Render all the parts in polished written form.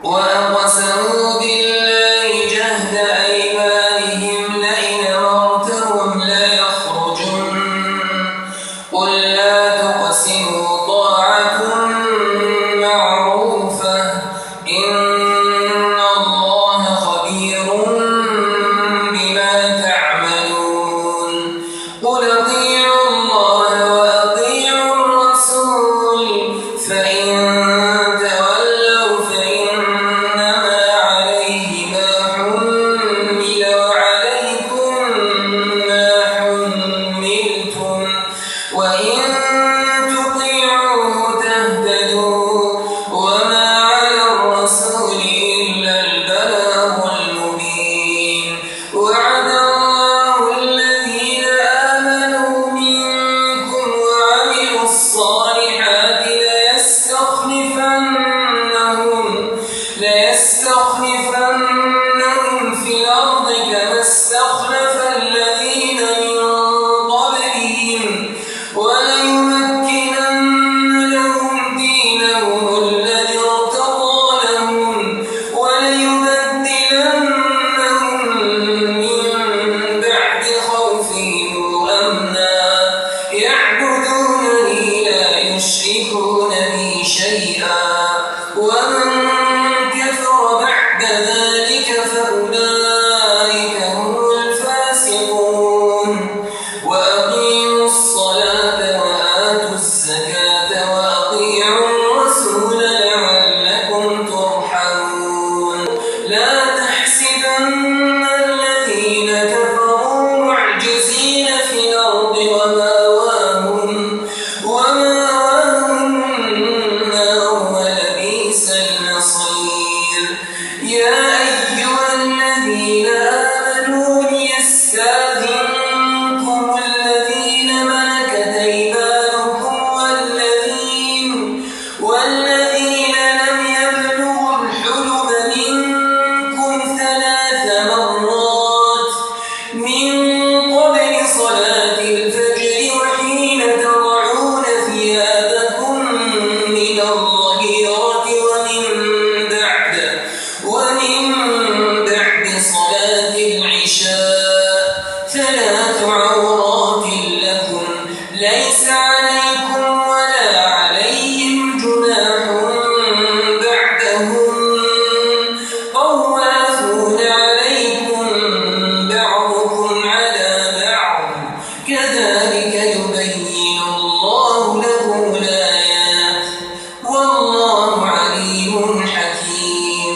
وأقسموا بالله جهد أيمانهم لئن أمرتهم ليخرجن قل لا تقسموا طاعة معروفة إن الله خبير بما تعملون قل أطيعوا الله وأطيعوا الرسول فإن تولوا فإنما عليه ما حمل وعليكم ما حملتم وإن تطيعوه تهتدوا وما على الرسول إلا البلاغ المبين وعد الله الذين آمنوا منكم وعملوا الصالحات ليستخلفنهم في الأرض كما استخلف الذين من قبلهم وليمكنن لهم دينهم الذي ارتضى لهم وليبدلنهم من بعد خوفهم أمنا يعبدونني لا يشركون بي شيئا ومن كفر بعد ذلك فأولئك هم الفاسقون وأقيموا الصلاة وآتوا الزكاة وأطيعوا الرسول لعلكم ترحمون لا تحسبن الذين كفروا معجزين في الأرض ومأواهم النار ولبئس المصير يا أيها الذين آمنوا ليستأذنكم الذين ملكت أيمانكم والذين لم يبلغوا الحلم منكم 3 مرات من قبل صلاة الفجر وحين تضعون ثيابكم من الظهيرة ومن بعد صلاة العشاء 3 عورات لكم ليس عليكم ولا عليهم جناح بعدهم طوافون عليكم بعضكم على بعض كذلك يبين الله لكم الآيات والله عليم حكيم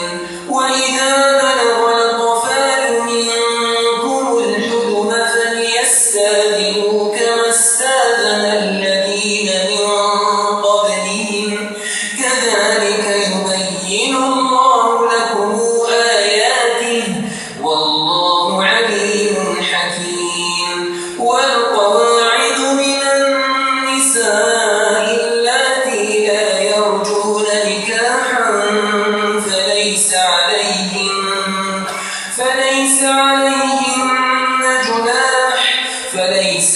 وإذا بلغ الأطفال منكم الحلم فليستأذنوا كما استأذن الذين من قبلهم كذلك يبين الله لكم آياته والله عليم حكيم والقواعد من النساء اللاتي لا يرجون نكاحا فليس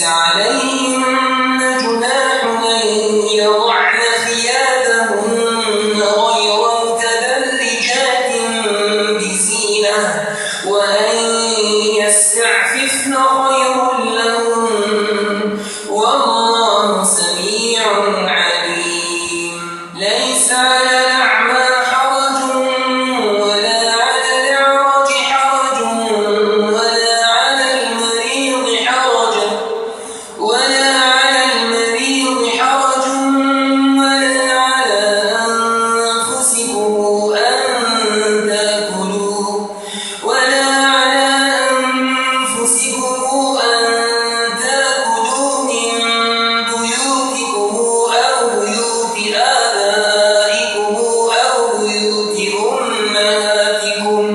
عليهن جناح أن يضعن ثيابهن غير متبرجات بزينة وأن يستعففن خير لهن والله سميع عليم ليس على الأعمى حرج ولا على الأعرج حرج ولا على المريض حرج ولا على أنفسكم أن تأكلوا من بيوتكم أو بيوت آبائكم أو بيوت أمهاتكم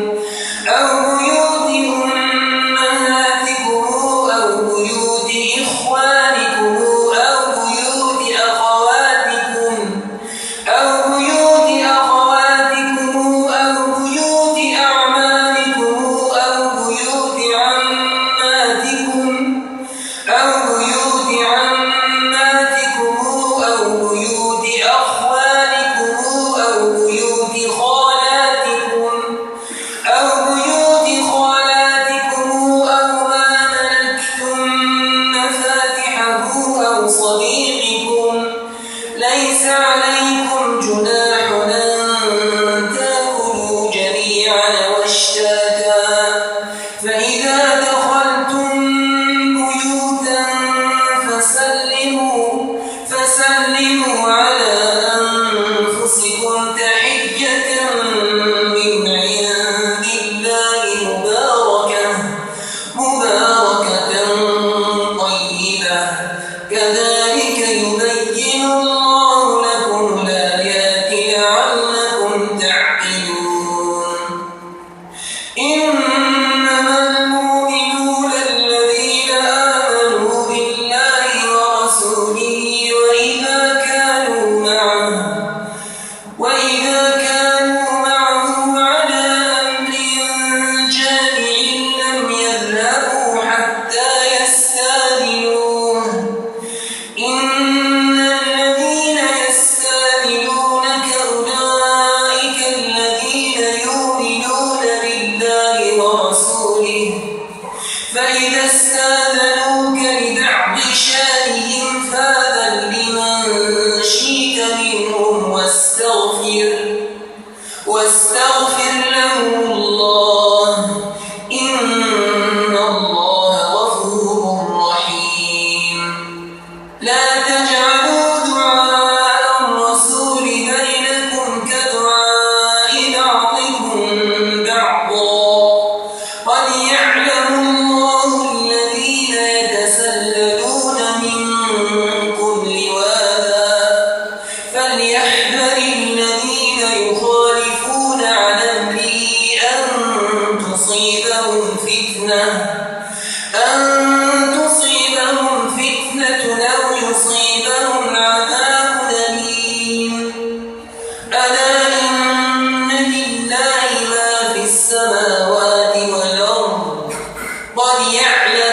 أو بيوت إخوانكم أو بيوت أخواتكم واستغفر لهم الله إن الله غفور رحيم. لا تجعلوا دعاء الرسول بينكم كدعاء بعضكم بعضا قد يعلم الله الذين يتسللون منكم لواذا فليحذر الذين يخالفون عن أمره أن تصيبهم فتنة أو يصيبهم عذاب أليم. ألا إن لله ما في السماوات والأرض قد يعلم